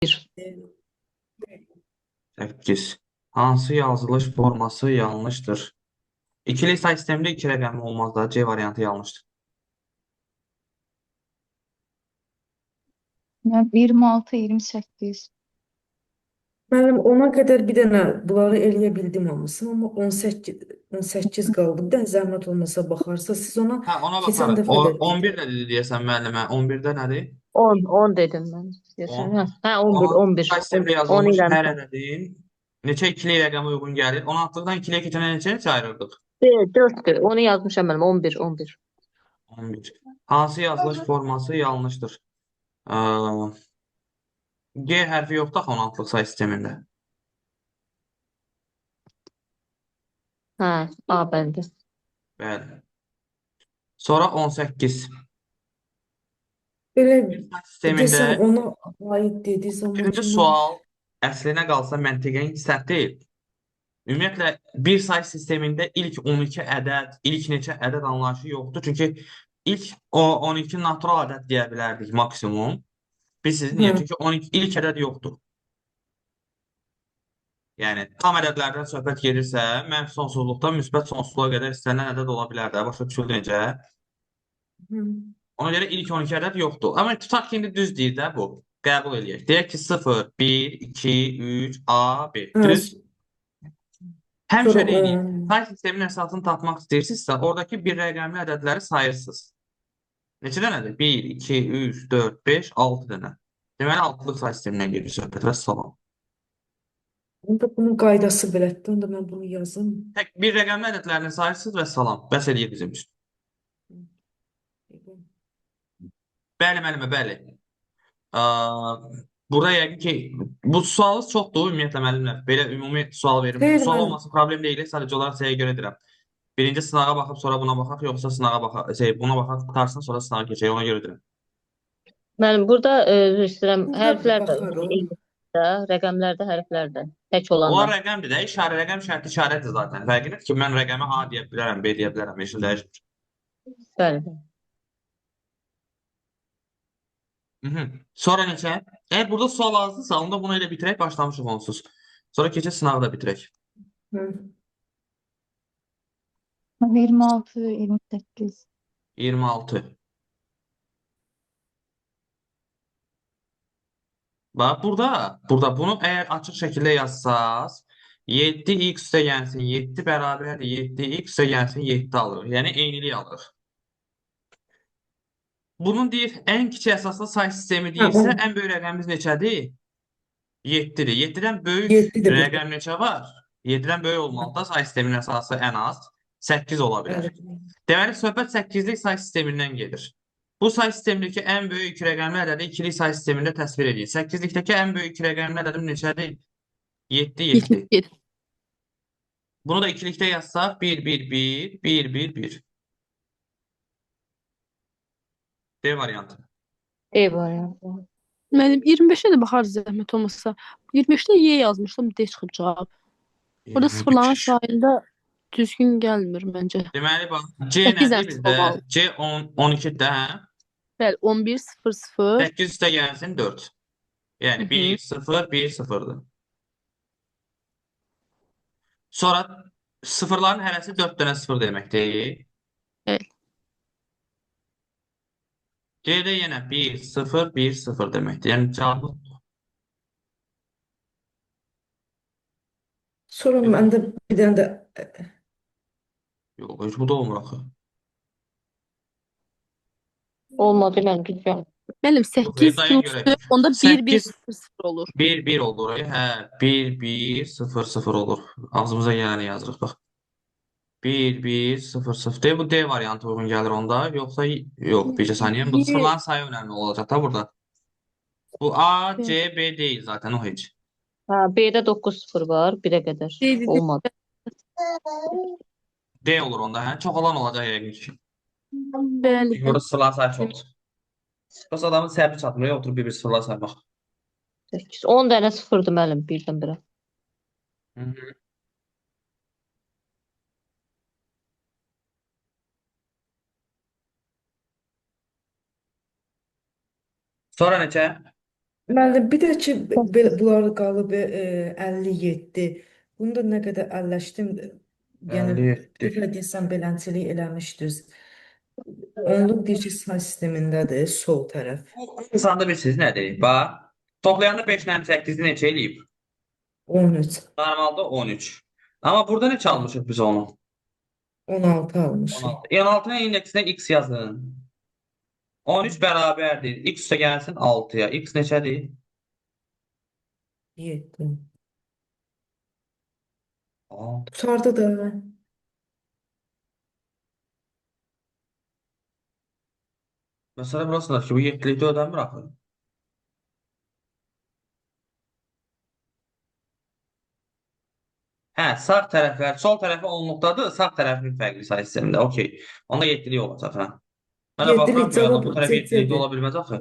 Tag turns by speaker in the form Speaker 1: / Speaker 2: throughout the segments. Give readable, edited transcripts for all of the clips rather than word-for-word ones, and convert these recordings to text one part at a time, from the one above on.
Speaker 1: 8. Hansı yazılış forması yanlışdır? İkili say sisteminde iki rəqəmli olmaz da. C variantı yanlışdır.
Speaker 2: Yani 26, 28.
Speaker 3: Müəllim, ona qədər bir dənə bunları eləyə bildim hamısını, amma 18 qaldı. Bir dənə zəhmət olmasa baxarsa, siz ona
Speaker 1: Hə, ona
Speaker 3: keçən
Speaker 1: baxarıq.
Speaker 3: dəfə də
Speaker 1: 11
Speaker 3: dedim.
Speaker 1: nədir deyəsən müəllimə? 11-də nədir?
Speaker 4: 10 dedim ben. Diyorsun.
Speaker 1: 10.
Speaker 4: Ha, 11,
Speaker 1: 16
Speaker 4: 11.
Speaker 1: say sistemində
Speaker 4: 10
Speaker 1: yazılmış
Speaker 4: ile.
Speaker 1: hər ədədin neçə ikili rəqəmə uyğun gəlir? 16-dan 2-yə keçənə neçə ayırırdıq?
Speaker 4: 4'tür. Onu yazmışım ben. 11, 11.
Speaker 1: 11. Hansı yazılış forması yanlışdır? Ee, G hərfi yoxdur axı 16-lıq say sistemində.
Speaker 4: Ha, A bende.
Speaker 1: Bəli. Sonra 18.
Speaker 3: Belə
Speaker 1: Bir say sistemində
Speaker 3: desəm ona aid dediği zaman
Speaker 1: birinci
Speaker 3: ki, mən
Speaker 1: sual əslinə qalsa məntiqən səhv deyil. Ümumiyyətlə, bir say sistemində ilk 12 ədəd, ilk neçə ədəd anlayışı yoxdur. Çünki ilk o 12 natural ədəd deyə bilərdik maksimum. Biz niyə?
Speaker 3: hə,
Speaker 1: Çünki 12 ilk ədəd yoxdur. Yəni tam ədədlərdən söhbət gedirsə, mənfi sonsuzluqdan müsbət sonsuzluğa qədər istənilən ədəd ola bilər də. Başa düşüldü necə?
Speaker 3: hə.
Speaker 1: Ona görə ilk 12 ədəd yoxdur. Amma tutaq ki, indi düz deyir də bu. Qəbul eləyək. Deyək ki, 0, 1, 2, 3, A, B.
Speaker 3: Hə,
Speaker 1: Düz. Həmişə
Speaker 3: sonra
Speaker 1: deyirik.
Speaker 3: 10.
Speaker 1: Say sisteminin əsasını tapmaq istəyirsinizsə, oradakı bir rəqəmli ədədləri sayırsınız. Neçə dənədir? 1, 2, 3, 4, 5, 6 dənə. Deməli, 6-lıq say sistemindən gedir söhbət və salam.
Speaker 3: Onda bunun qaydası belədir. Onda mən bunu yazım.
Speaker 1: Tək bir rəqəmli ədədlərini sayırsınız və salam. Bəs eləyir bizim üçün. Bəli, müəllimə, bəli. Burada yəqin ki, bu sualınız çoxdur ümumiyyətlə müəllimlər. Belə ümumi sual verim.
Speaker 3: Xeyr,
Speaker 1: Sual
Speaker 3: mən
Speaker 1: olması problem deyil. Sadəcə olaraq şeyə görə edirəm. Birinci sınağa baxıb sonra buna baxaq, yoxsa sınağa baxaq, buna baxaq, qutarsın, sonra sınağa keçək. Ona görə edirəm.
Speaker 4: Ben burada üzr istəyirəm.
Speaker 3: burada
Speaker 4: Hərflər də
Speaker 3: baxarıq.
Speaker 4: eyni də, rəqəmlər də, hərflər də. Tək
Speaker 1: Onlar
Speaker 4: olanlar.
Speaker 1: rəqəmdir də, işarə rəqəm şərti işarədir zaten. Fərqiniz ki, mən rəqəmə A deyə bilərəm, B deyə bilərəm, heç nə dəyişmir.
Speaker 4: Bəli.
Speaker 1: Sonra neçə? Əgər burada sual azdırsa, onda bunu elə bitirək, başlamışıq onsuz. Sonra keçək sınağı da bitirək.
Speaker 3: Hə.
Speaker 2: 26, 28.
Speaker 1: 26. Bax, burada bunu əgər açıq şəkildə yazsaz, 7x üstə gəlsin 7 bərabərdir 7x üstə gəlsin 7 alırıq. Yəni eynilik alırıq. Bunun deyir, ən kiçik əsaslı say sistemi
Speaker 3: Hə,
Speaker 1: deyirsə, ən böyük rəqəmimiz neçədir? 7-dir. 7-dən böyük
Speaker 3: 7-dir burada.
Speaker 1: rəqəm neçə var? 7-dən böyük olmalıdır. Say sisteminin əsası ən az 8 ola bilər.
Speaker 3: Bəli.
Speaker 1: Deməli, söhbət 8-lik say sistemindən gedir. Bu say sistemindəki ən böyük iki rəqəmli ədədi ikilik say sistemində təsvir edin. 8-likdəki ən böyük iki rəqəmli ədədim neçədir? 7, 7.
Speaker 5: 7.
Speaker 1: Bunu da ikilikdə yazsaq 1, 1, 1, 1, 1, 1. D variantı.
Speaker 4: E var ya.
Speaker 5: Mənim 25-ə də baxarız zəhmət olmasa. 25-də Y yazmışdım, D çıxıb cavab. Burada
Speaker 1: 23.
Speaker 5: sıfırların sayında düzgün gəlmir məncə.
Speaker 1: Deməli, bax, C
Speaker 5: 8
Speaker 1: nədir
Speaker 5: dərsi
Speaker 1: bizdə?
Speaker 5: olmalı.
Speaker 1: C 12-də, hə?
Speaker 5: Bəli, 11, 0, 0.
Speaker 1: 8 üstə gəlsin 4. Yəni 1, 0, 1, 0-dır. Sonra sıfırların hərəsi 4 dənə 0 deməkdir.
Speaker 5: Evet.
Speaker 1: C-də yenə 1, 0, 1, 0 deməkdir. Yəni cavabı
Speaker 3: Sonra məndə bir dənə də
Speaker 1: yox, heç bu da olmur axı.
Speaker 4: Olmadı ben gideceğim.
Speaker 5: Müəllim,
Speaker 1: Yox,
Speaker 5: 8
Speaker 1: dayan
Speaker 5: üstü,
Speaker 1: görək.
Speaker 5: onda 1, 1,
Speaker 1: 8,
Speaker 5: 0, 0 olur.
Speaker 1: 1, 1 olur. Hə, 1, 1, 0, 0 olur. Ağzımıza gələni yazırıq, bax. 1, 1, 0, 0. D, bu D variantı uyğun gəlir onda. Yoxsa, yox, bir saniyə. Bu sıfırların sayı önəmli olacaq da burada. Bu A, C, B deyil zaten o heç.
Speaker 4: Ha, B'de 9-0 var. 1'e kadar.
Speaker 5: D, D, D.
Speaker 4: Olmadı.
Speaker 1: D olur onda, hə? Çox olan olacaq yəqin ki.
Speaker 5: Bəli,
Speaker 1: Çünki burada sıfırların sayı çoxdur. Bəs adamın səbri çatmır, oturub bir sıfırlar saymaq.
Speaker 4: 8. 10 tane sıfırdı müəllim birdən birə.
Speaker 1: Hı -hı. Sonra neçə?
Speaker 3: Müəllim, bir də ki, belə bunlar qalıb 57. Bunu da nə qədər əlləşdim, yəni
Speaker 1: 57.
Speaker 3: bir də desəm beləncilik eləmişdiniz. Onluq deyir say sistemindədir, sol tərəf.
Speaker 1: İnsanda bilirsiniz nədir? Bax, toplayanda 5 ilə 8-i neçə eləyib?
Speaker 3: 13,
Speaker 1: Normalda 13. Amma burada neçə almışıq biz onu?
Speaker 3: 16 almışıq.
Speaker 1: 16. 16-nın indeksinə x yazın. 13 bərabərdir. X üstə gəlsin 6-ya. X neçədir?
Speaker 3: 7.
Speaker 1: Aa,
Speaker 3: Tutardı da.
Speaker 1: Məsələ burasındadır ki, bu 7-likdə ödənmir axı. Hə, sağ tərəflər, sol tərəfi onluqdadır, sağ tərəfi fərqli say sistemində. Okey. Onda 7-lik olacaq, hə. Mən də
Speaker 3: 7'lik
Speaker 1: baxıram ki,
Speaker 3: cavab
Speaker 1: bu tərəf 7-likdə
Speaker 3: C-dir.
Speaker 1: ola bilməz axı.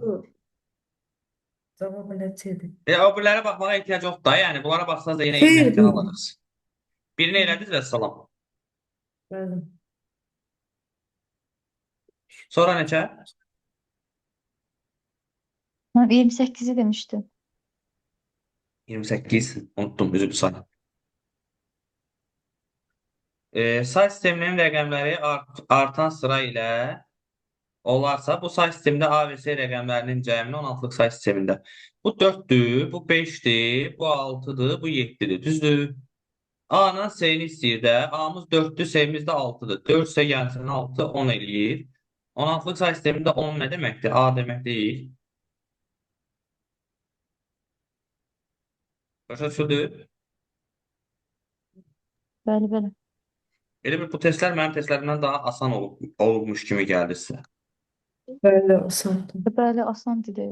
Speaker 3: Cavab elə C-dir.
Speaker 1: O birlərə baxmağa ehtiyac yoxdur da, yəni bunlara baxsanız da yenə eyni
Speaker 3: Xeyr,
Speaker 1: nəticəni alacaqsınız. Birini elədiniz və salam.
Speaker 3: bəli.
Speaker 1: Sonra neçə?
Speaker 2: Ben 28'i demiştim.
Speaker 1: 28. Unuttum, üzü bir saniyə. Say sisteminin rəqəmləri artan sıra ilə olarsa, bu say sistemində A və C rəqəmlərinin cəmini 16-lıq say sistemində. Bu 4-dür, bu 5-dir, bu 6-dır, bu 7-dir. Düzdür? A-nın C-ni istəyir də. A-mız 4-dür, C-miz də 6-dır. 4 C gəlsin 6, 10 eləyir. 16-lıq say sistemində 10 nə deməkdir? A demək deyil. Başa düşüldü?
Speaker 2: Böyle böyle.
Speaker 1: Elə bir bu testlər mənim testlərimdən daha asan olmuş kimi gəldi sizə.
Speaker 3: Bəli, asandır.
Speaker 2: Böyle asan dili.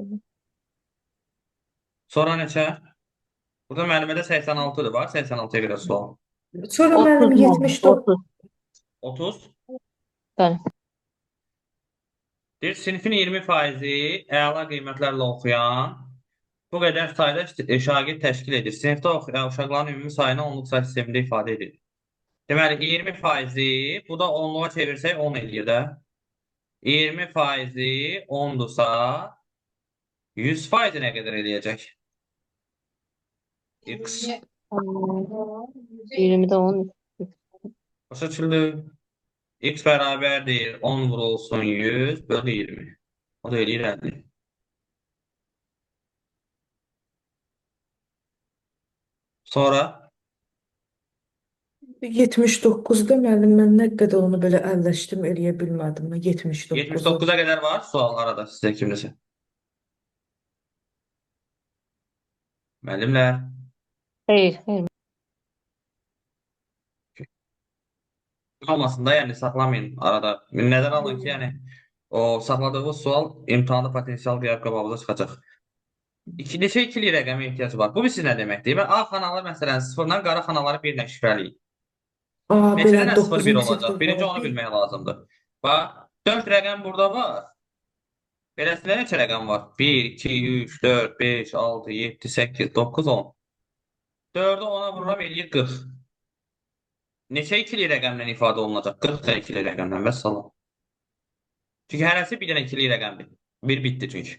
Speaker 1: Sonra neçə? Burada müəllimədə 86-dır var. 86-ya görə sual.
Speaker 3: Sonra
Speaker 4: 30
Speaker 3: müəllim
Speaker 4: müəllim,
Speaker 3: 79.
Speaker 1: 30.
Speaker 4: Bəli.
Speaker 1: Deyir, sinifin 20%-i əla qiymətlərlə oxuyan bu qədər sayda şagird təşkil edir. Sinifdə oxuyan uşaqların ümumi sayını onluq say sistemində ifadə edir. Deməli, 20%-i bu da onluğa çevirsək 10 eləyir də. 20%-i 10-dursa 100%-i nə qədər eləyəcək? X.
Speaker 4: 20-də 10.
Speaker 1: Başa düşüldü? X bərabərdir 10 vurulsun 100 bölü 20. O da eləyir 50. Sonra
Speaker 3: 79'da müəllim mən nə qədər onu belə əlləşdim, eləyə bilmədim. 79'u.
Speaker 1: 79-a qədər var sual arada sizə kimdəsə. Müəllimlər.
Speaker 4: Xeyr, xeyr.
Speaker 1: Olmasın da, yəni saxlamayın arada. Nəzərə alın ki, yəni o saxladığınız sual imtahanda potensial qiyab qabağınıza çıxacaq. Neçə ikili rəqəmə ehtiyac var? Bu sizə nə deməkdir? Və A xanalı məsələn 0-dan, qara xanaları 1 ilə şifrəliyin.
Speaker 3: Aa,
Speaker 1: Neçə
Speaker 3: belə
Speaker 1: dənə 0 1
Speaker 3: 9-cu
Speaker 1: olacaq?
Speaker 3: sinifdə
Speaker 1: Birinci
Speaker 3: var.
Speaker 1: onu bilmək lazımdır. Bax, 4 rəqəm burada var. Beləsində neçə rəqəm var? 1, 2, 3, 4, 5, 6, 7, 8, 9, 10. 4-ü 10-a vururam, eləyir 40. Neçə ikili rəqəmlə ifadə olunacaq? 40 da ikili rəqəmlə, vəssalam. Çünki hərəsi bir dənə ikili rəqəmdir. Bir bitdi çünki.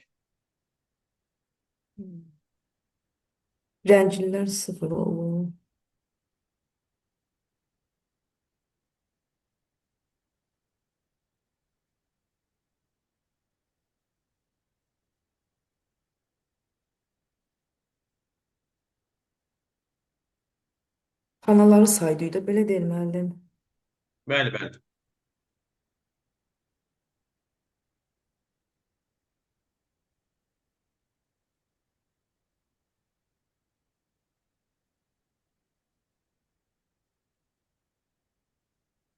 Speaker 3: Rənglər 0 olur. Xanaları saydıydı, belə deyil müəllim.
Speaker 1: Bəli, bəli.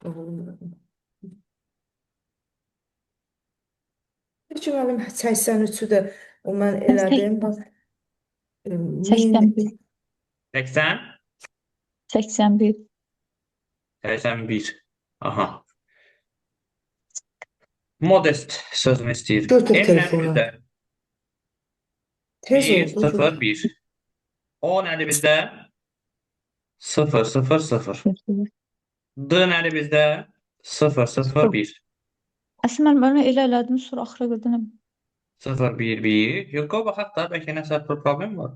Speaker 3: Oğlum. Peki müəllim 83'ü də o mən elədim. Bax,
Speaker 2: 81.
Speaker 1: 80,
Speaker 2: 81.
Speaker 1: 81. Aha. Modest sözünü istəyir.
Speaker 3: Götür
Speaker 1: N
Speaker 3: telefonu.
Speaker 1: nədir bizdə?
Speaker 3: Tez
Speaker 1: 1,
Speaker 3: oldu.
Speaker 1: 0, 1. O nədir bizdə? 0, 0, 0. D nədir bizdə? 0, 0, 1.
Speaker 2: Aslında ben öyle ilerledim sonra ahıra kadar
Speaker 1: 0 1 1. Yok o baxaq da bəlkə nəsə bir problem var.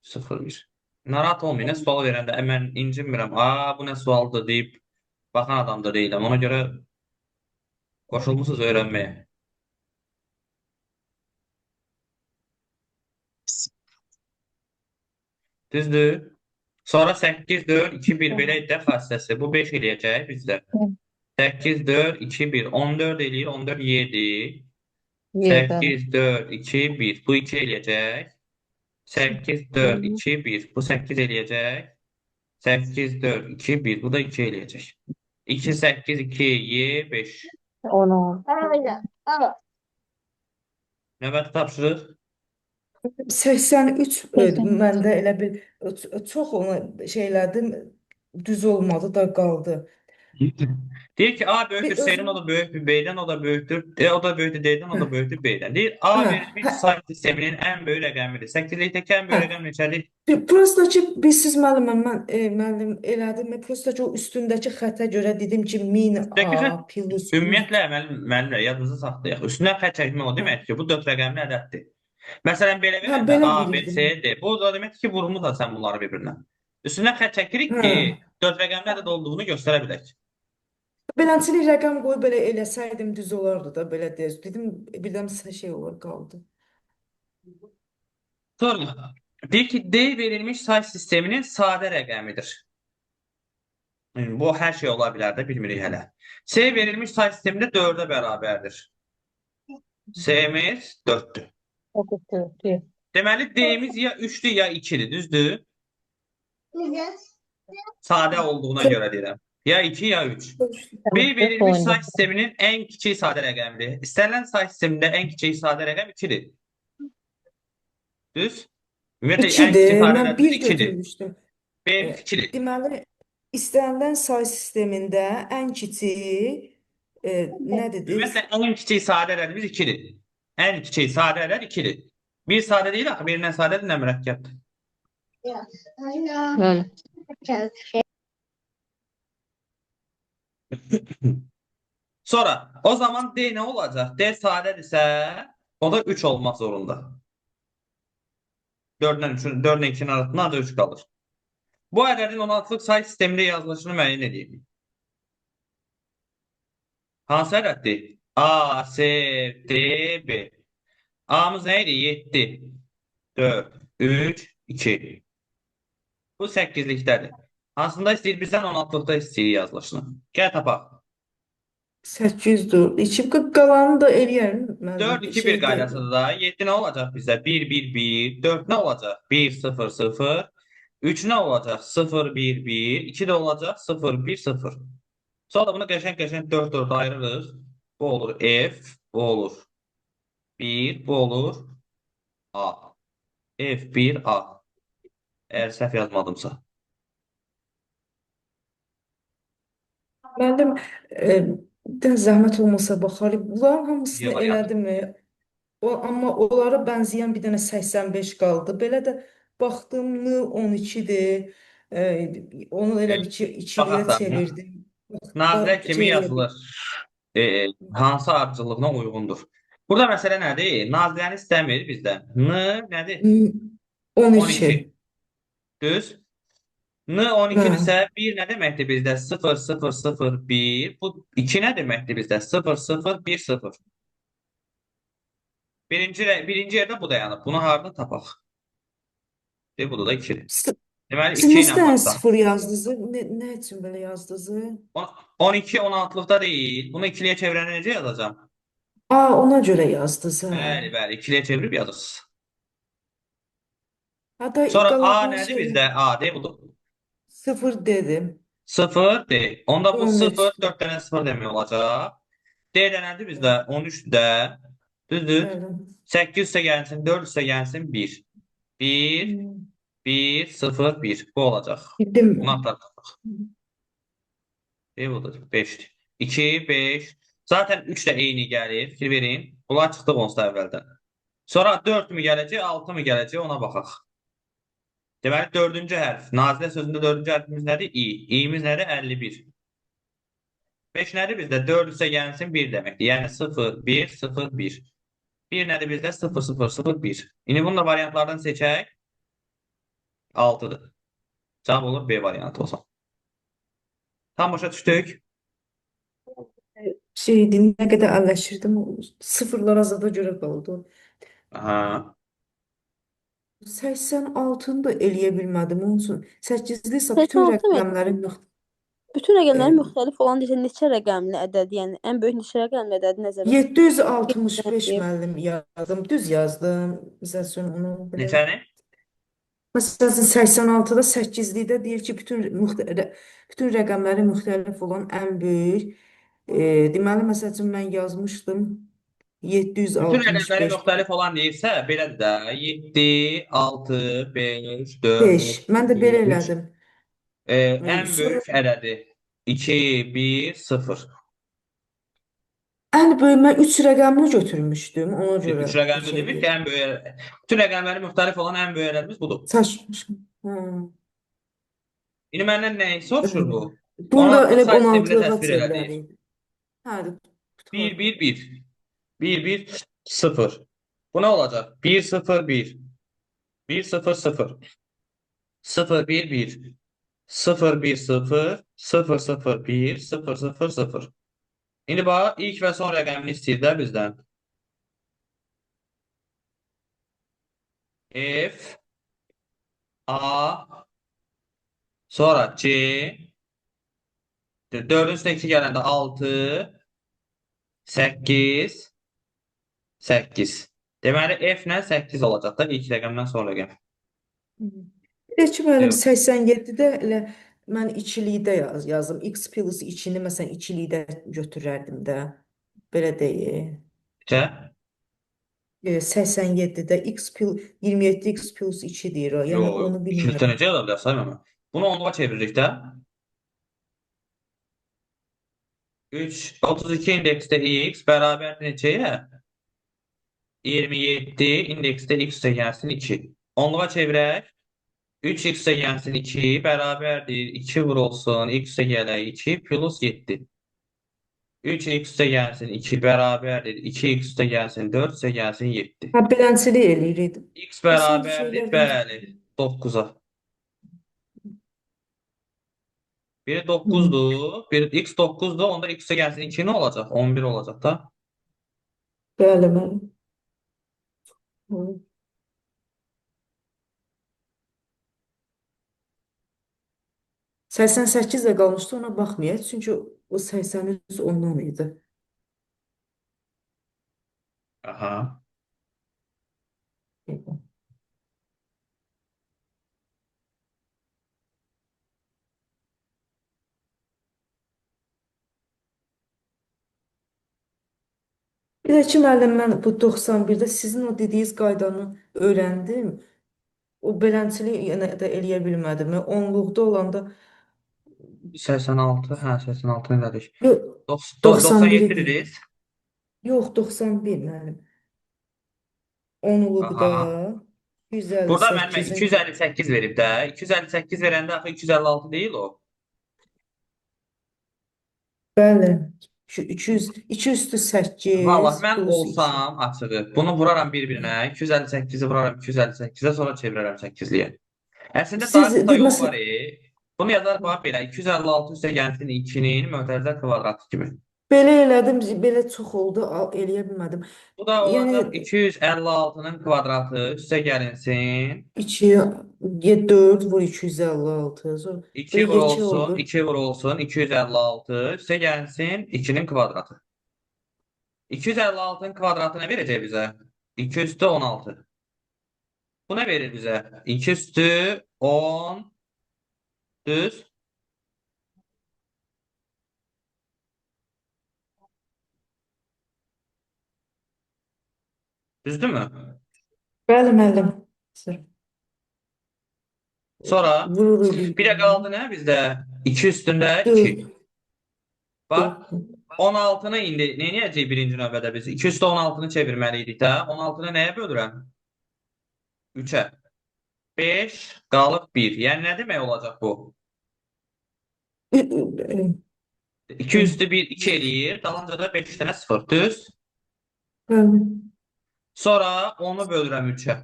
Speaker 1: 0 1. Narahat olmayın. Nə sual verəndə mən incinmirəm. Bu nə sualdır deyib baxan adam da deyiləm. Ona görə qoşulmusunuz öyrənməyə. Düzdür? Sonra 8 4 2 1 belə də xassəsi. Bu 5 eləyəcək bizdə. 8 4 2 1 14 eləyir. 14 7.
Speaker 4: 7 bəli.
Speaker 1: 8 4 2 1. Bu 2 eləyəcək. 8 4 2 1. Bu 8 eləyəcək. 8 4 2 1. Bu da 2 eləyəcək. 2 8 2 y 5.
Speaker 4: 10.
Speaker 1: Növbəti tapşırıq.
Speaker 3: 83
Speaker 2: 84.
Speaker 3: məndə elə bir çox onu şeylədim, düz olmadı da qaldı.
Speaker 1: Deyir ki A böyüktür
Speaker 3: Bir
Speaker 1: S'den, o da büyüktür B'den, o da büyüktür o da büyüktür D'den, o da büyüktür B'den. Deyir A
Speaker 3: Hə,
Speaker 1: verilmiş sayı sisteminin en büyük rəqəmidir. 8'likteki en büyük
Speaker 3: hə.
Speaker 1: rəqəm neçədir?
Speaker 3: Prosta ki, siz müəlliməm, mən müəllim elədim. Prosta ki, o üstündəki xətə görə dedim ki, 1000
Speaker 1: Dəqiq
Speaker 3: A plus 100.
Speaker 1: ümumiyyətlə müəllimlər yadınızı saxlayaq. Üstündən xətt çəkmək o demək ki, bu 4 rəqəmli ədəddir. Məsələn belə
Speaker 3: Hə,
Speaker 1: verəndə
Speaker 3: belə
Speaker 1: A, B, C,
Speaker 3: verirdim.
Speaker 1: D. Bu da deməkdir ki, vurmu da sən bunları bir-birinə. Üstündən xətt çəkirik
Speaker 3: Hə.
Speaker 1: ki, 4 rəqəmli ədəd olduğunu göstərə bilək.
Speaker 3: Beləncəlik rəqəm qoyub belə eləsəydim düz olardı da, belə deyir. Dedim, birdən şey olur, qaldı.
Speaker 1: Sonra deyir ki, D verilmiş say sisteminin sadə rəqəmidir. Bu hər şey ola bilər də, bilmirik hələ. C verilmiş say sistemində 4-ə bərabərdir. C-miz 4-dür. Deməli, D-miz ya 3-dür, ya 2-dir, düzdür? Sadə olduğuna görə deyirəm. Ya 2, ya 3. B verilmiş say sisteminin ən kiçik sadə rəqəmidir. İstənilən say sistemində ən kiçik sadə rəqəm 2-dir. Düz? Ümumiyyətlə, ən kiçik
Speaker 3: 2-dir.
Speaker 1: sadə
Speaker 3: Mən
Speaker 1: rəqəm
Speaker 3: 1
Speaker 1: 2-dir.
Speaker 3: götürmüşdüm.
Speaker 1: B-miz 2-dir.
Speaker 3: Deməli, istənilən say sistemində ən kiçik nə dediniz?
Speaker 1: Ümumiyyətlə, ən kiçik sadə ədədimiz 2-dir. Ən kiçik sadə ədəd 2-dir. Bir sadə deyil axı, birindən sadədir, nə mürəkkəbdir.
Speaker 4: Bəli.
Speaker 1: Sonra o zaman D nə olacaq? D sadədirsə o da 3 olmaq zorunda. 4-dən 2-nin arasında ancaq 3 qalır. Bu ədədin 16-lıq say sistemində yazılışını müəyyən edeyim. Hansı ədəddir? A, C, D, B. A'mız nə idi? 7, 4, 3, 2. Bu 8-likdədir. Hansında istəyir? Bizdən 16-lıqda istəyir yazılışını. Gəl tapaq.
Speaker 3: 800-dür. 2 qalanını da eləyərim.
Speaker 1: 4, 2, 1 qaydasıdır da. 7 nə olacaq bizdə? 1, 1, 1. 4 nə olacaq? 1, 0, 0. 3 nə olacaq? 0, 1, 1. 2 də olacaq? 0, 1, 0. Sonra bunu qəşəng 4, 4 ayırırıq. Bu olur F, bu olur 1, bu olur A. F1, A. Əgər səhv yazmadımsa.
Speaker 3: Müəllim, bir zəhmət olmasa baxarıq. Bunların hamısını
Speaker 1: Yox,
Speaker 3: elədim. Amma onlara bənzəyən bir dənə 85 qaldı. Belə də baxdım, 12-dir. Onu elə bir ki, 2-liyə
Speaker 1: Baxaq da.
Speaker 3: çevirdim.
Speaker 1: Nazirə kimi yazılır. Hansı ardıcıllığına uyğundur? Burada məsələ nədir? Nazirəni istəmir bizdən. N nədir?
Speaker 3: 12.
Speaker 1: Düz. N 12-dirsə 1 nə deməkdir bizdə? 0, 0, 0, 1. Bu 2 nə deməkdir bizdə? 0, 0, 1, 0. Birinci yerdə bu dayanıb. Bunu harada tapaq? Budur da 2-dir. Deməli,
Speaker 3: Siz
Speaker 1: 2 ilə
Speaker 3: neçə dənə
Speaker 1: başlayaq.
Speaker 3: 0 yazdınız? Nə üçün belə yazdınız?
Speaker 1: 12 16-lıqda deyil. Bunu 2-liyə çevirəni necə yazacağam?
Speaker 3: Ona görə yazdınız.
Speaker 1: Bəli, 2-liyə çevirib yazırsınız.
Speaker 3: Hatta
Speaker 1: Sonra A
Speaker 3: qalan
Speaker 1: nədir
Speaker 3: şey
Speaker 1: bizdə? A deyil, budur.
Speaker 3: 0 dedim.
Speaker 1: 0 deyil. Onda bu
Speaker 3: 13.
Speaker 1: 0, 4 dənə 0 demək olacaq. D dənədir bizdə? 13-də. Düzdür?
Speaker 3: Bəli.
Speaker 1: 8 üstə gəlsin, 4 üstə gəlsin, 1. 1, 1, 0, 1. Bu olacaq.
Speaker 3: Bildim.
Speaker 1: Bunu atlatdıq. Budur, 5-dir. 2, 5. Zaten 3 də eyni gəlir. Fikir verin. Bunlar çıxdıq onsuz da əvvəldən. Sonra 4 mü gələcək, 6 mı gələcək, ona baxaq. Deməli, 4-cü hərf. Nazilə sözündə 4-cü hərfimiz nədir? İ. İ'miz nədir? 51. 5 nədir bizdə? 4 üstə gəlsin 1 deməkdir. Yəni 0, 1, 0, 1. 1 nədir bizdə? 0, 0, 0, 1. İndi bunun da variantlardan seçək. 6'dır. Cavab olur B variantı olsa. Tam başa düşdük.
Speaker 3: Şeydi, nə qədər əlləşirdim, sıfırlar azada görə qaldı.
Speaker 1: Aha.
Speaker 3: 86'ını da eləyə bilmədim. Onun üçün 8'li isə bütün
Speaker 5: 86 mı?
Speaker 3: rəqəmləri
Speaker 5: Bütün rəqəmlər
Speaker 3: e,
Speaker 5: müxtəlif olan desə neçə rəqəmli ədəd, yəni ən böyük neçə rəqəmli ədədi nəzərdə
Speaker 3: 765
Speaker 5: tutulur?
Speaker 3: müəllim yazdım. Düz yazdım. Məsəl üçün onu belə.
Speaker 1: Neçəni?
Speaker 3: Məsəl üçün 86'da 8'likdə deyir ki, bütün rəqəmləri müxtəlif olan ən böyük. Deməli, məsəl üçün mən yazmışdım
Speaker 1: Bütün rəqəmləri
Speaker 3: 765
Speaker 1: müxtəlif olan deyirsə, belədir də. 7, 6, 5, 4,
Speaker 3: 5. Mən də belə
Speaker 1: 3.
Speaker 3: elədim.
Speaker 1: Ən
Speaker 3: Sonra
Speaker 1: böyük ədədi 2, 1, 0.
Speaker 3: ən böyük mən 3 rəqəmini götürmüşdüm. Ona görə
Speaker 1: 3
Speaker 3: bu
Speaker 1: rəqəmli demir
Speaker 3: şeydir.
Speaker 1: ki, ən böyük. Bütün rəqəmləri müxtəlif olan ən böyük ədədimiz budur.
Speaker 3: Saçmışım.
Speaker 1: İndi məndən nəyi soruşur bu?
Speaker 3: Bunda elə
Speaker 1: say sistemində
Speaker 3: 16'lığa
Speaker 1: təsvir elədik.
Speaker 3: çevirərik. Hə,
Speaker 1: 1, 1, 1. 1, 1, 0. Bu nə olacaq? 1, 0, 1. 1, 0, 0. 0, 1, 1. 0, 1, 0. 0, 0, 1. 0, 0, 0. İndi bax, ilk və son rəqəmini istəyir də bizdən. F, A, sonra C, 4'ün üstüne 2 gələndə 6, 8, 8. Deməli, F nə 8 olacaq da ilk rəqəmdən son rəqəm.
Speaker 3: Bir ki, müəllim
Speaker 1: Yox.
Speaker 3: 87'də elə mən ikilikdə yazdım. X plus 2'ni məsələn ikilikdə götürərdim də. Belə deyil.
Speaker 1: Necə?
Speaker 3: 87'də 27 x plus 2 deyir o. Yəni
Speaker 1: Yox.
Speaker 3: onu
Speaker 1: İkilikdə
Speaker 3: bilmirəm.
Speaker 1: necə yaza bilər saymama? Bunu onluğa çeviririk də. 32 indeksdə x bərabər neçəyə? 27 indeksdə x üstə gəlsin 2. Onluğa çevirək. 3x üstə gəlsin 2 bərabərdir. 2 vurulsun x üstə gələk 2 plus 7. 3x üstə gəlsin 2 bərabərdir. 2x üstə gəlsin 4 üstə gəlsin 7.
Speaker 3: Ha, beləncəlik eləyirik.
Speaker 1: X
Speaker 3: Şimdi
Speaker 1: bərabərdir,
Speaker 3: şeylərdən
Speaker 1: bəli, 9'a. Biri 9'dur, biri x 9'dur, onda x üstə gəlsin 2 nə olacaq? 11 olacaq da.
Speaker 3: bəli müəllim. Hı. 88 də qalmışdı, ona baxmayaq. Çünki o 83 ondan idi.
Speaker 1: Aha.
Speaker 3: Bir də ki, müəllim, mən bu 91'də sizin o dediyiniz qaydanı öyrəndim. O beləncəlik yenə də eləyə bilmədim. Yəni, onluqda olanda
Speaker 1: 86, hə, 86 nə dedik?
Speaker 3: yox, 91'i
Speaker 1: 97
Speaker 3: deyil.
Speaker 1: dediniz.
Speaker 3: Yox, 91 müəllim. Onluqda
Speaker 1: Aha. Burada mənimə
Speaker 3: 158'in
Speaker 1: 258 verib də. 258 verəndə axı 256 deyil o.
Speaker 3: bəli. Şu 2 üstü
Speaker 1: Valla
Speaker 3: 8
Speaker 1: mən
Speaker 3: plus 2.
Speaker 1: olsam açığı bunu vuraram bir-birinə. 258'i vuraram 258'ə sonra çevirərəm 8-liyə. Əslində daha
Speaker 3: Siz
Speaker 1: qısa yol
Speaker 3: məsəl
Speaker 1: var. Bunu yazarıq bax belə. 256 üstə gəlsin 2'nin mötərizə kvadratı kimi.
Speaker 3: belə elədim, belə çox oldu, eləyə bilmədim.
Speaker 1: Bu da
Speaker 3: Yəni
Speaker 1: olacaq 256'nın kvadratı üstə gəlinsin.
Speaker 3: 2 4 vur 256. Sonra
Speaker 1: 2
Speaker 3: belə
Speaker 1: vur
Speaker 3: 7
Speaker 1: olsun,
Speaker 3: oldu.
Speaker 1: 2 vur olsun, 256 üstə gəlsin 2'nin kvadratı. 256'nın kvadratı nə verəcək bizə? 2 üstü 16. Bu nə verir bizə? 2 üstü 10 düz. Düzdürmü?
Speaker 3: Bəli müəllim.
Speaker 1: Sonra
Speaker 3: Vururuq
Speaker 1: bir də qaldı nə bizdə? 2 üstündə 2.
Speaker 3: 4.
Speaker 1: Bax 16'nı indi nə edəcəyik birinci növbədə biz? 2 üstü 16'nı çevirməli idik də. 16'nı nəyə bölürəm? 3'ə. 5 qalıb 1. Yəni nə demək olacaq bu? 2 üstü 1 2 eləyir. Dalınca da 5 dənə 0. Düz.
Speaker 3: Bəli.
Speaker 1: Sonra onu bölürəm 3-ə.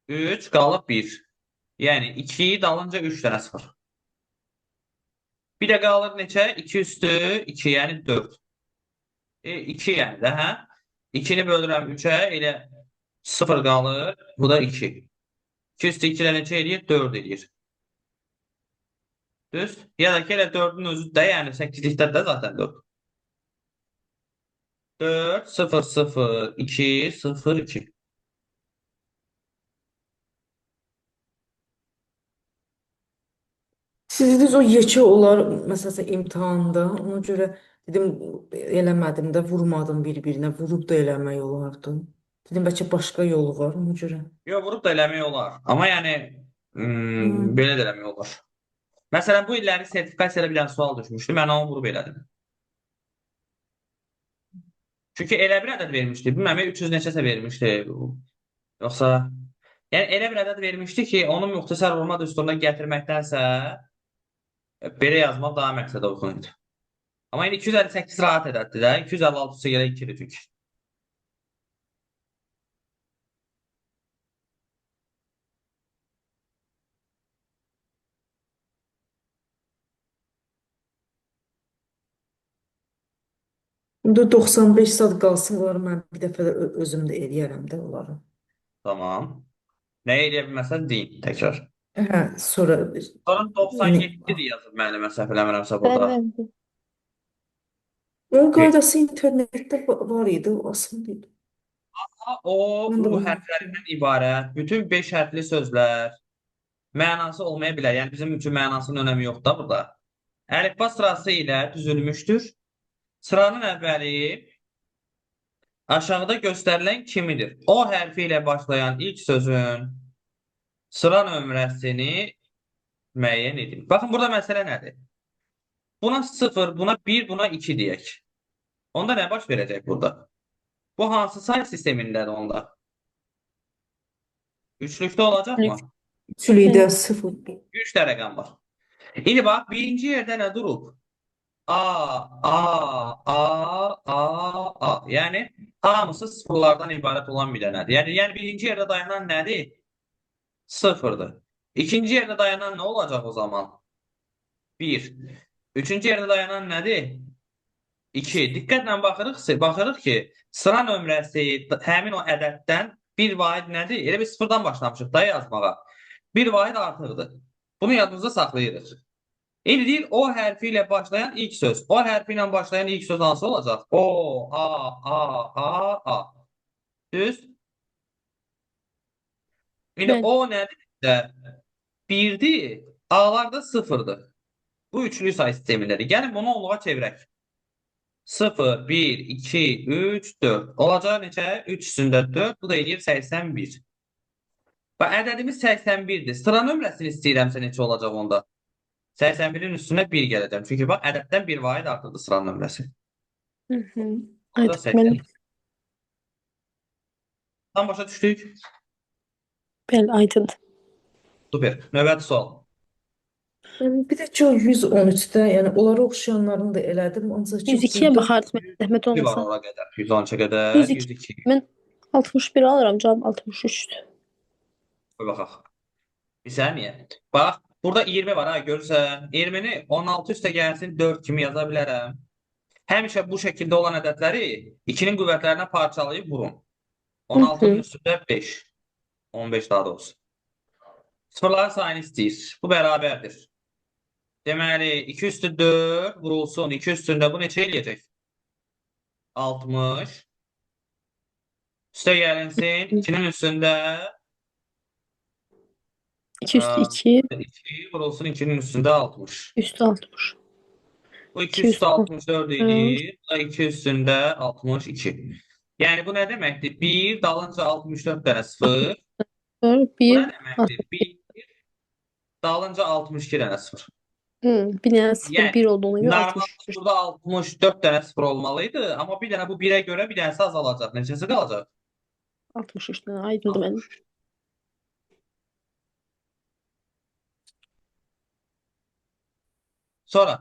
Speaker 1: 3 qalıb 1. Yəni 2 dalınca 3 dənə 0. Bir də qalır neçə? 2 üstü 2, yəni 4. 2 yəni də, hə? 2-ni bölürəm 3-ə, elə 0 qalır. Bu da 2. 2 üstü 2 ilə neçə eləyir? 4 eləyir. Düz. Ya da ki, elə 4-ün özü də, yəni 8-likdə də zaten 4. 4, 0, 0, 2, 0, 2.
Speaker 3: Siz dediniz o yekə olar məsələn imtahanda. Ona görə dedim eləmədim də, vurmadım bir-birinə. Vurub da eləmək olardı. Dedim bəlkə başqa yolu var ona görə.
Speaker 1: Yox, vurub da eləmək olar. Amma yəni
Speaker 3: Hmm.
Speaker 1: belə də eləmək olar. Məsələn, bu illəri sertifikasiya ilə bir dənə sual düşmüşdü. Mən onu vurub elədim. Çünki elə bir ədəd vermişdi. Bilməm, 300 neçəsə vermişdi. Yoxsa yəni elə bir ədəd vermişdi ki, onu müxtəsər vurma düsturuna gətirməkdənsə belə yazmaq daha məqsədə uyğun idi. Amma indi 258 rahat ədəddir də. 256-sı gələ 2-dir çünki.
Speaker 3: İndi 95 saat qalsın, onları mən bir dəfə də özüm də eləyərəm də onları.
Speaker 1: Tamam. Nə eləyə bilməsən deyin təkrar.
Speaker 3: Hə, sonra
Speaker 1: Sonra 97-dir yazıb müəllimə səhv eləmirəmsə
Speaker 2: Bəli,
Speaker 1: burada.
Speaker 2: bəli.
Speaker 3: onun qaydası internetdə var idi, o asan idi.
Speaker 1: O
Speaker 3: Mən də
Speaker 1: U
Speaker 3: onu
Speaker 1: hərflərindən ibarət bütün 5 hərfli sözlər mənası olmaya bilər. Yəni bizim üçün mənasının önəmi yoxdur da burada. Əlifba sırası ilə düzülmüşdür. Sıranın əvvəli aşağıda göstərilən kimidir. O hərfi ilə başlayan ilk sözün sıra nömrəsini müəyyən edin. Baxın, burada məsələ nədir? Buna 0, buna 1, buna 2 deyək. Onda nə baş verəcək burada? Bu hansı say sistemindədir onda? Üçlükdə olacaqmı?
Speaker 3: Üçlüydə 0.
Speaker 1: 3 də rəqəm var. İndi bax, birinci yerdə nə durub? A, A, A, A, A. Yəni, hamısı sıfırlardan ibarət olan bir dənədir. Yəni birinci yerdə dayanan nədir? Sıfırdır. İkinci yerdə dayanan nə olacaq o zaman? 1. Üçüncü yerdə dayanan nədir? 2. Diqqətlə baxırıq ki, sıra nömrəsi həmin o ədəddən bir vahid nədir? Elə bir sıfırdan başlamışıq da yazmağa. Bir vahid artıqdır. Bunu yadımızda saxlayırıq. İndi deyir, o hərfi ilə başlayan ilk söz. O hərfi ilə başlayan ilk söz hansı olacaq? O, A, A, A, A. Düz? İndi
Speaker 5: Bəli.
Speaker 1: o nədir də? 1-dir, A'lar da 0-dır. Bu üçlü say sistemindədir. Gəlin bunu onluğa çevirək. 0, 1, 2, 3, 4. Olacağı neçə? 3 üstündə 4. Bu da eləyir 81. Bax, ədədimiz 81-dir. Sıra nömrəsini istəyirəmsə neçə olacaq onda? 81-in üstünə 1 gələcəm. Çünki bax, ədəddən bir vahid artıqdır sıra nömrəsi.
Speaker 5: Hı.
Speaker 1: Bu da
Speaker 5: Aydın müəllim.
Speaker 1: 80. Tam başa düşdük.
Speaker 5: Bəli, aydındır.
Speaker 1: Super. Növbəti sual.
Speaker 3: Bir də ki, 113-də, yəni onlara oxşayanlarını da elədim, ancaq ki
Speaker 5: 102-yə
Speaker 3: burada
Speaker 5: baxardıq mən zəhmət
Speaker 1: Bir var
Speaker 5: olmasa.
Speaker 1: ora qədər. 113-ə qədər.
Speaker 5: 102.
Speaker 1: 102.
Speaker 5: Mən 61 alıram, cavab 63-dür.
Speaker 1: Qoy baxaq. Bir saniyə. Bax, burada 20 var ha, görürsən. 20-ni 16 üstə gəlsin 4 kimi yaza bilərəm. Həmişə bu şəkildə olan ədədləri 2-nin qüvvətlərinə parçalayıb vurun. 16-nın üstündə 5. 15 daha doğrusu. Sıfırların sayını istəyir. Bu bərabərdir. Deməli, 2 üstü 4 vurulsun. 2 üstündə bu neçə eləyəcək? 60. Üstə gəlinsin. 2-nin üstündə
Speaker 5: 2 üstü 2,
Speaker 1: 2 vurulsun. 2-nin üstündə 60.
Speaker 5: üstü 60.
Speaker 1: Bu 2
Speaker 5: 2
Speaker 1: üstü
Speaker 5: üstü
Speaker 1: 64 eləyir. Bu da 2 üstündə 62. Yəni bu nə deməkdir? 1 dalınca 64 dənə 0. Bu
Speaker 5: 1,
Speaker 1: nə deməkdir? 1 dalınca 62 dənə 0.
Speaker 5: bir dənə 0,
Speaker 1: Yəni
Speaker 5: 1 olduğuna görə
Speaker 1: normalda
Speaker 5: 63.
Speaker 1: burada 64 dənə 0 olmalıydı. Amma bir dənə bu 1-ə görə bir dənəsi azalacaq. Neçəsi qalacaq?
Speaker 5: 63 dənə aydındır mənim.
Speaker 1: Sonra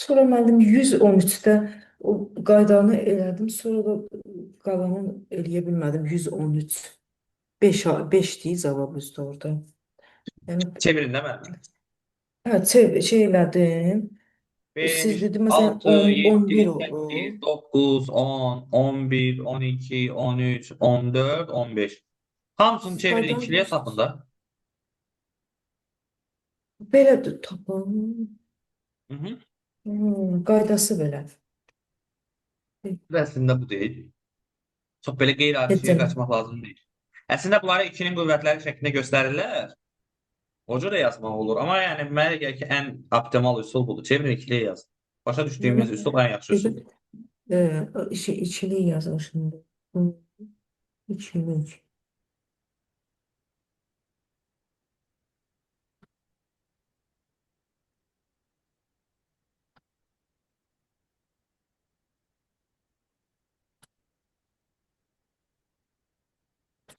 Speaker 3: Sonra müəllim 113-də o qaydanı elədim. Sonra da qalanını eləyə bilmədim. 113. 5 5 deyil cavab üstə orada. Yəni
Speaker 1: Çevirin də müəllim.
Speaker 3: hə şey elədim. Siz
Speaker 1: 5,
Speaker 3: dedi məsələn
Speaker 1: 6,
Speaker 3: 11
Speaker 1: 7,
Speaker 3: olur.
Speaker 1: 8, 9, 10, 11, 12, 13, 14, 15. Hamısını
Speaker 3: Siz
Speaker 1: çevirin
Speaker 3: qaydanı
Speaker 1: ikiliye tapın
Speaker 3: bilirsiniz.
Speaker 1: da.
Speaker 3: Belə də tapın.
Speaker 1: Hı hı.
Speaker 3: Qaydası belə.
Speaker 1: Əslində bu deyil. Çox belə qeyri-adi şeyə
Speaker 3: Necə?
Speaker 1: qaçmaq lazım deyil. Əslində bunları 2-nin qüvvətləri şəklində göstərirlər. O cür də yazmaq olur. Amma yəni mənə gəlir ki, ən optimal üsul budur. Çevirin ikiliyə yaz. Başa düşdüyümüz üsul ən yaxşı üsuldur.
Speaker 3: İkili yazmışım. İkili.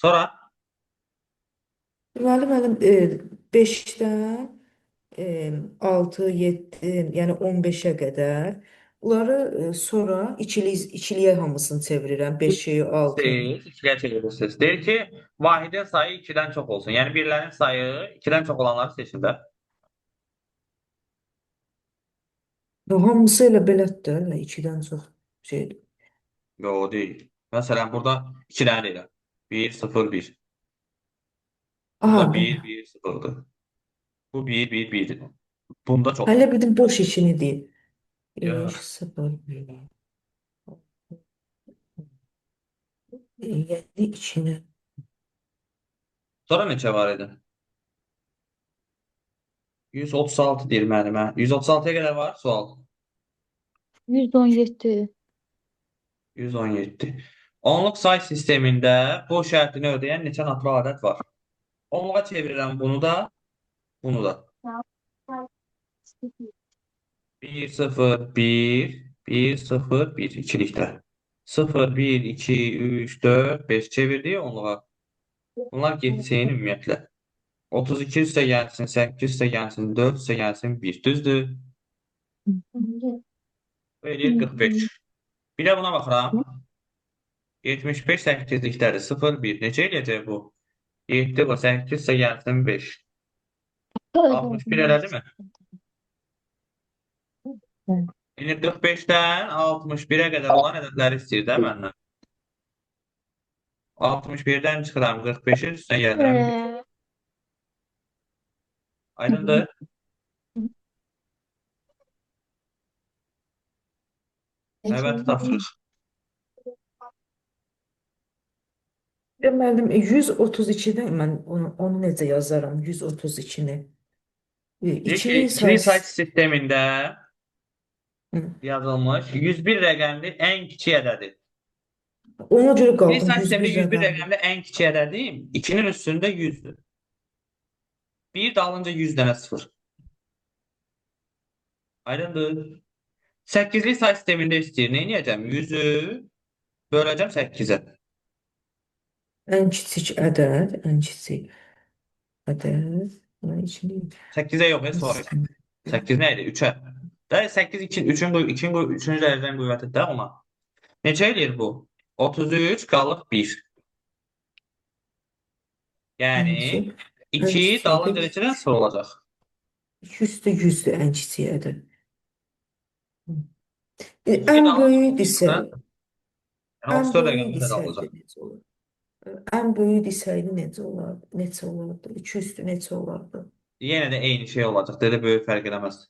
Speaker 1: Sonra
Speaker 3: Deməli, mənim 5-dən 6, 7, yəni 15-ə qədər bunları sonra ikiliyə hamısını çevirirəm. 5-i, 6.
Speaker 1: siz ikiliyə çevirirsiniz. Deyir ki, vahidin sayı 2-dən çox olsun. Yəni birlərin sayı 2-dən çox olanları seçin də.
Speaker 3: Hamısı elə belədir də, 2-dən çox şeydir.
Speaker 1: Yo, deyil. Məsələn, burada 2 dənə deyirəm. 1, 0, 1.
Speaker 3: Aha,
Speaker 1: Burada 1, 1, 0'dır. Bu 1, 1, 1'dir. Bunda çoxdur.
Speaker 3: hələ bildim boş işini deyil.
Speaker 1: Yox.
Speaker 3: 5, 0, 1. Yəni içinə.
Speaker 1: Sonra neçə var idi? 136 deyir müəllimə. 136-ya qədər var sual.
Speaker 2: 117.
Speaker 1: 117. Onluq say sistemində bu şərtini ödəyən neçə natural ədəd var? Onluğa çevirirəm bunu da, bunu da. 1, 0, 1, 1, 0, 1 ikilikdə. 0, 1, 2, 3, 4, 5 çevirdik onluğa. Bunlar getsin ümumiyyətlə. 32 üstə gəlsin, 8 üstə gəlsin, 4 üstə gəlsin, 1. Düzdür? Bu eləyir 45. Bir də buna baxıram. 75 8-likdədir. 0, 1. Necə eləyəcək bu? 7 var, 8 üstə gəlsin, 5. 61 elədi mi? İndi 45-dən 61-ə qədər olan ədədləri istəyir də məndən. 61-dən çıxıram 45-in üstünə gəlirəm 1. Aydındır? Növbəti tapşırıq.
Speaker 3: Müəllim 132-dən mən onu necə yazaram? 132-ni.
Speaker 1: Deyir ki,
Speaker 3: İkili
Speaker 1: ikili say
Speaker 3: say.
Speaker 1: sistemində
Speaker 3: Hı.
Speaker 1: yazılmış 101 rəqəmli ən kiçik ədədir.
Speaker 3: Ona görə
Speaker 1: İkili
Speaker 3: qaldım
Speaker 1: say
Speaker 3: 101
Speaker 1: sistemində 101
Speaker 3: rəqəmi.
Speaker 1: rəqəmli ən kiçik ədədim 2-nin üstündə 100'dür. 1 dalınca 100 dənə 0. Aydındır? 8'li say sistemində istəyir. Nə edəcəm? 100'ü böləcəm 8-ə.
Speaker 3: Ən kiçik ədəd, ən kiçik ədəd. Bunun içində
Speaker 1: 8'ə yox, sonra. 8 nə idi? 3'ə. Da 8 2 3-cü dərəcənin qüvvətidir də ona. Necə eləyir bu? 33 qalıq 1. Yəni 2 dalınca neçədən sıfır olacaq?
Speaker 3: 2 üstə 100-dür ən kiçik ədəd.
Speaker 1: İki
Speaker 3: Ən
Speaker 1: dalınca
Speaker 3: böyükdirsə,
Speaker 1: Yəni
Speaker 3: ən
Speaker 1: 34 rəqəmi də
Speaker 3: böyükdirsə
Speaker 1: olacaq.
Speaker 3: necə olur? Ən böyükdirsə necə olardı? Neçə olardı? 2 üstü neçə olardı?
Speaker 1: Yenə də eyni şey olacaq. Dedə böyük fərq eləməz.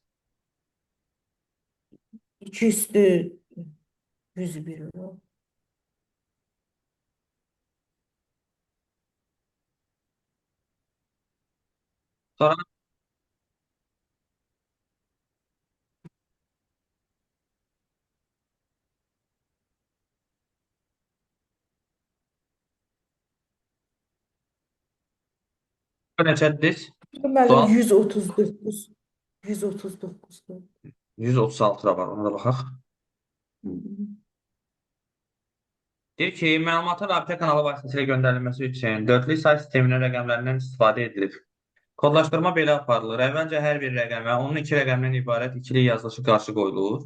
Speaker 3: 2 üstü 101 olur.
Speaker 1: Sonra neçədir?
Speaker 3: Müəllim
Speaker 1: Sual
Speaker 3: 139. 139-dur.
Speaker 1: 136 da var. Ona da baxaq. Deyir ki, məlumatın rabitə kanalı vasitəsilə göndərilməsi üçün dörtlü say sisteminin rəqəmlərindən istifadə edilir. Kodlaşdırma belə aparılır. Əvvəlcə hər bir rəqəmə onun iki rəqəmdən ibarət ikili yazılışı qarşı qoyulur.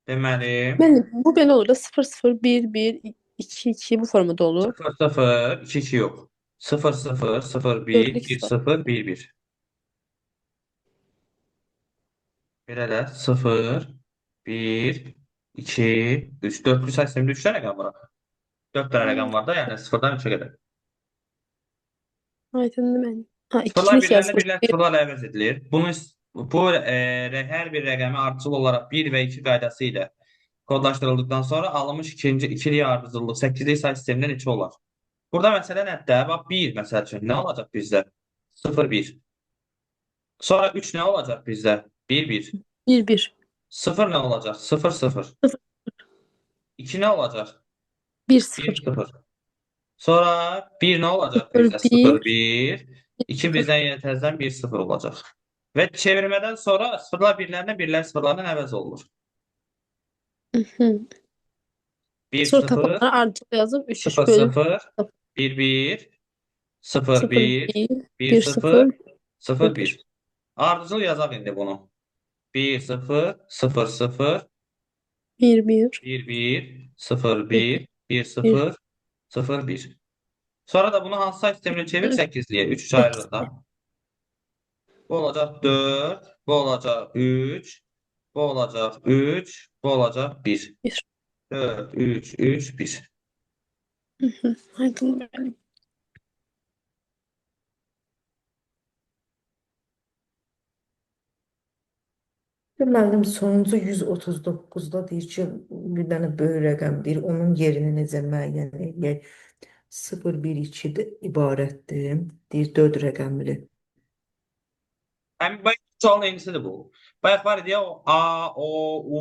Speaker 1: Deməli,
Speaker 5: Müəllim, bu belə olur da 0 0 1 1 2 2 bu formada olur.
Speaker 1: 0 0 2 2 yox. 0 0 0 1
Speaker 5: Dörtlük
Speaker 1: 1
Speaker 5: var.
Speaker 1: 0 1 1. Belə də 0 1 2 3 dörtlü say sistemində 3 dənə rəqəm var. 4 dənə rəqəm var da, yəni 0-dan 3-ə qədər.
Speaker 5: Aydındır müəllim. Ha,
Speaker 1: Sıfırlar
Speaker 5: ikilik
Speaker 1: birlərlə
Speaker 5: yazılır.
Speaker 1: birlər sıfırlarla əvəz edilir. Hər bir rəqəmi ardıcıl olaraq 1 və 2 qaydası ilə kodlaşdırıldıqdan sonra alınmış ikinci ikili ardıcıllıq 8-lik say sistemindən 2 olar. Burada məsələ nədir? Bax 1 məsəl üçün nə olacaq bizdə? 0 1. Sonra 3 nə olacaq bizdə? 1 1.
Speaker 5: 1 1
Speaker 1: 0 nə olacaq? 0 0. 2 nə olacaq?
Speaker 5: 1
Speaker 1: 1
Speaker 5: 0
Speaker 1: 0. Sonra 1 nə olacaq
Speaker 5: 0
Speaker 1: bizdə? 0
Speaker 5: 1
Speaker 1: 1. 2 bizdən yenə təzədən 1 0 olacaq. Və çevirmədən sonra sıfırlar birlərlə, birlər sıfırlarla əvəz olunur. 1
Speaker 5: Sonra
Speaker 1: 0
Speaker 5: tapanları ardıcıl yazıb 3 3
Speaker 1: 0
Speaker 5: bölüp
Speaker 1: 0 1 1 0
Speaker 5: 0
Speaker 1: 1
Speaker 5: 1
Speaker 1: 1
Speaker 5: 1
Speaker 1: 0
Speaker 5: 0
Speaker 1: 0 1. Ardıcıl yazaq indi bunu. 1 0 0 0
Speaker 5: 1 1
Speaker 1: 1 1 0 1 1 0 0 1. Sonra da bunu hansı say sisteminə çevir? 8'liyə 3 3 ayırır da. Bu olacaq 4, bu olacaq 3, bu olacaq 3, bu olacaq 1.
Speaker 5: 1.
Speaker 1: 4 3 3 1.
Speaker 5: Aydındır müəllim.
Speaker 3: Müəllim sonuncu 139-da deyir ki, bir dənə böyük rəqəmdir. Onun yerini necə müəyyən edək? 0 1 2-də ibarətdir. Deyir 4 rəqəmli.
Speaker 1: Həmin bayaq sualın eynisidir bu. Bayaq var idi ya o A, O, U.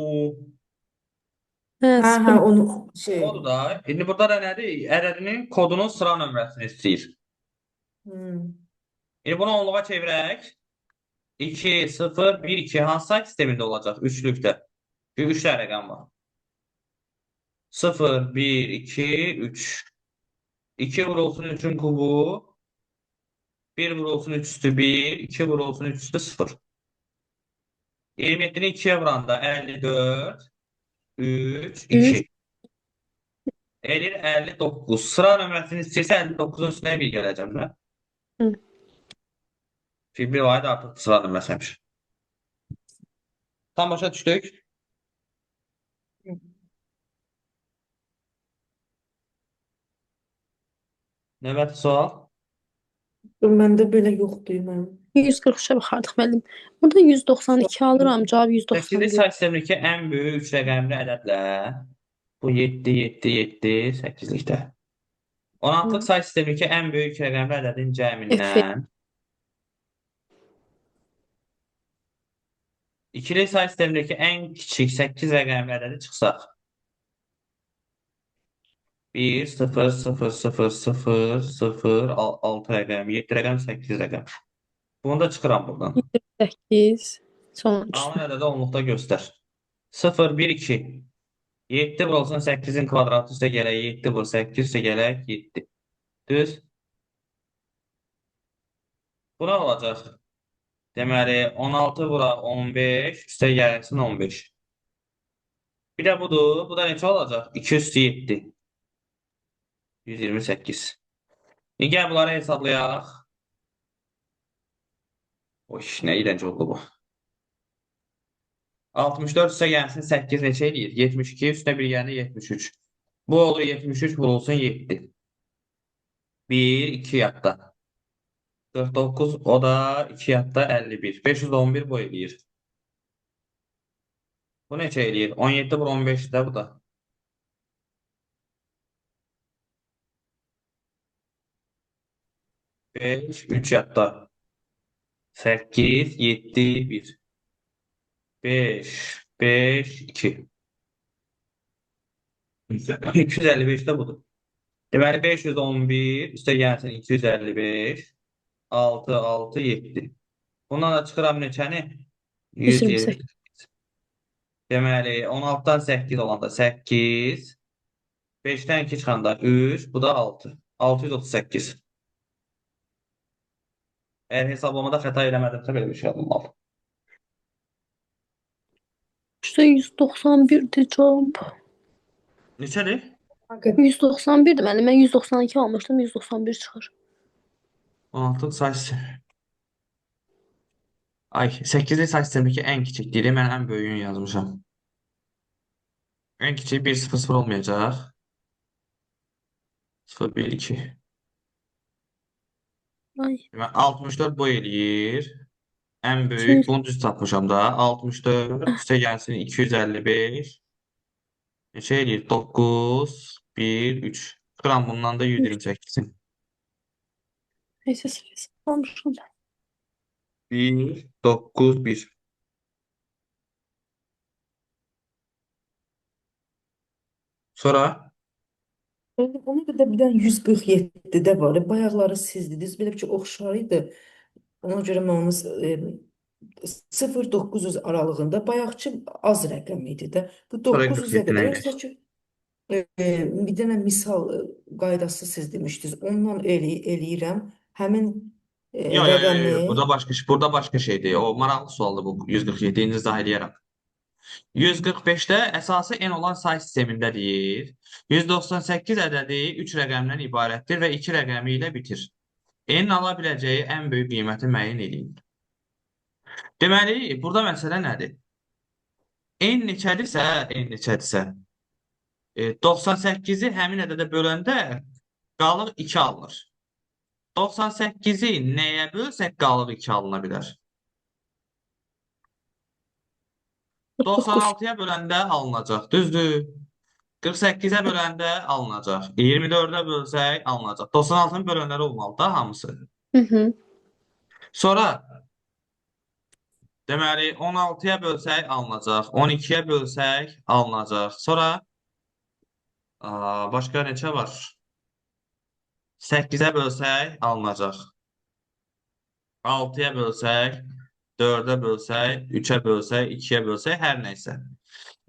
Speaker 5: Hə,
Speaker 3: Hə,
Speaker 5: 0
Speaker 3: onu
Speaker 1: Odur da. İndi burada da nədir? Ədədinin kodunun sıra nömrəsini istəyir. İndi bunu onluğa çevirək. 2, 0, 1, 2 hansı say sistemində olacaq? Üçlükdə. Bir 3 dənə rəqəm var. 0, 1, 2, 3. 2 vurulsun 3'ün kubu. 1 vurulsun 3 üstü 1. 2 vurulsun 3 üstü 0. 27'ni 2'ye vuranda 54. 3, 2. Elir 59. Sıra nömrəsini istəyirsə 59'un üstüne 1 gələcəm mən.
Speaker 5: Hı.
Speaker 1: Çünki bir ayda artıq sıra nömrəsiymiş. Tam başa düşdük. Növbəti sual.
Speaker 3: Məndə belə yoxdur mənim.
Speaker 5: 143'e baxardıq müəllim. Burada 192 alıram, cavab
Speaker 1: 8'li
Speaker 5: 191.
Speaker 1: say sistemindeki en büyük 3 rəqəmli ədədlər. Bu 7, 7, 7, 8'likdə. 16'lıq say sistemindeki en büyük rəqəmli ədədin cəmindən. İkili say sistemindeki en kiçik 8 rəqəmli ədədi çıxsaq. 1, 0, 0, 0, 0, 0, 6 rəqəm, 7 rəqəm, 8 rəqəm. Bunu da çıxıram buradan.
Speaker 5: 8 sonuncusu.
Speaker 1: Alan ədədi onluqda göstər. 0, 1, 2. 7 vurulsun 8'in kvadratı üstə gələk 7 vur 8 üstə gələk 7. Düz. Bu nə olacaq? Deməli 16 vura 15 üstə gəlsin 15. Bir də budur. Bu da neçə olacaq? 2 üstü 7. 128. İndi gəl bunları hesablayaq. Oy, nə iyrənc oldu bu. 64 üstə gəlsin 8 neçə eləyir? 72 üstə 1 yəni 73. Bu olur 73 vurulsun 7. 1, 2 yadda. 49 o da 2 yadda 51. 511 bu eləyir. Bu neçə eləyir? 17 vur 15 də bu da. 5, 3 yadda. 8, 7, 1. 5, 5, 2. 255 də budur. Deməli 511 üstə gəlsin 255. 6, 6, 7. Bundan da çıxıram neçəni?
Speaker 5: 128.
Speaker 1: Deməli 16-dan 8 olanda 8. 5-dən 2 çıxanda 3. Bu da 6. 638. Eğer hesablamada xəta eləmədimsə belə bir şey olmalı.
Speaker 5: İşte 191'di cevap.
Speaker 1: Neçədir?
Speaker 3: Hakikaten
Speaker 5: 191'di müəllim. Mən 192 almışdım. 191 çıxır.
Speaker 1: 16 say sistemi. Ay, 8'li say sistemindeki en kiçik dili mən ən böyüyünü yazmışam. En kiçiği 1 0 0 olmayacaq. 0 1 2.
Speaker 5: Ay.
Speaker 1: Demək 64 boy eləyir. Ən böyük
Speaker 5: Şey,
Speaker 1: bunu düz tapmışam da. 64 üstə gəlsin 255. Neçə eləyir? 9 1 3. Qıram bundan da 128'in.
Speaker 5: neyse sırası almışım.
Speaker 1: 1 9 1. Sonra
Speaker 3: ona kadar bir tane 147'de var. Bayaqları siz dediniz. Belə bir şey oxşarıydı. Ona göre mən onu 0-900 aralığında bayaqçı az rəqəm idi də. Bu
Speaker 1: sonra
Speaker 3: 900'e
Speaker 1: 47'ne
Speaker 3: kadar
Speaker 1: eləyir.
Speaker 3: yoxsa ki bir dənə misal qaydası siz demişdiniz. Ondan eləyirəm. Həmin
Speaker 1: Yo yo yo yo.
Speaker 3: rəqəmi
Speaker 1: Burada başka şeydi. O maraqlı sualdı bu 147'yi izah eləyərəm. 145'te əsası n olan say sistemindədir. 198 ədədi 3 rəqəmdən ibarətdir və 2 rəqəmi ilə bitir. N ala biləcəyi ən böyük qiyməti müəyyən edin. Deməli, burada məsələ nədir? N neçədirsə, 98'i həmin ədədə böləndə qalıq 2 alınır. 98'i nəyə bölsək qalıq 2 alına bilər?
Speaker 5: 49.
Speaker 1: 96'ya böləndə alınacaq, düzdür? 48'e böləndə alınacaq. 24'e bölsək alınacaq. 96'nın bölənləri olmalı da hamısı.
Speaker 5: Hı hı.
Speaker 1: Sonra deməli 16'ya bölsək alınacaq. 12'ye bölsək alınacaq. Sonra başqa neçə var? 8'e bölsək alınacaq. 6'ya bölsək, 4'e bölsək, 3'e bölsək, 2'ye bölsək, hər nəysə.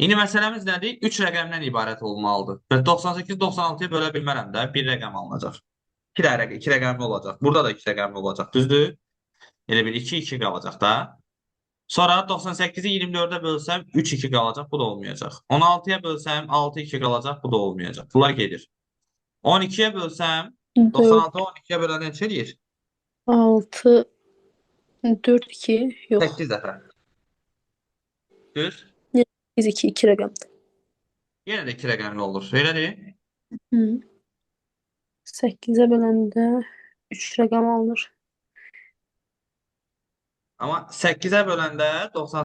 Speaker 1: İndi məsələmiz nədir? 3 rəqəmdən ibarət olmalıdır. Və 98 96'ya bölə bilmərəm də, bir rəqəm alınacaq. 2 rəqəmli olacaq. Burada da 2 rəqəmli olacaq, düzdür? Elə bir 2 2 qalacaq da. Sonra 98'i 24'e bölsəm 3 2 qalacaq, bu da olmayacaq. 16'ya bölsəm 6 2 qalacaq, bu da olmayacaq. Bunlar gedir. 12'ye bölsəm
Speaker 5: 4,
Speaker 1: 96 12'ye böləndə neçə eləyir?
Speaker 5: 6, 4, 2, yok.
Speaker 1: 8 dəfə. Düz?
Speaker 5: 8, 2, 2 rəqəm.
Speaker 1: Yenə də 2 rəqəmli olur. Elədir?
Speaker 5: Hı. 8'e böləndə 3 rəqəm alınır.
Speaker 1: Amma 8'e böləndə 98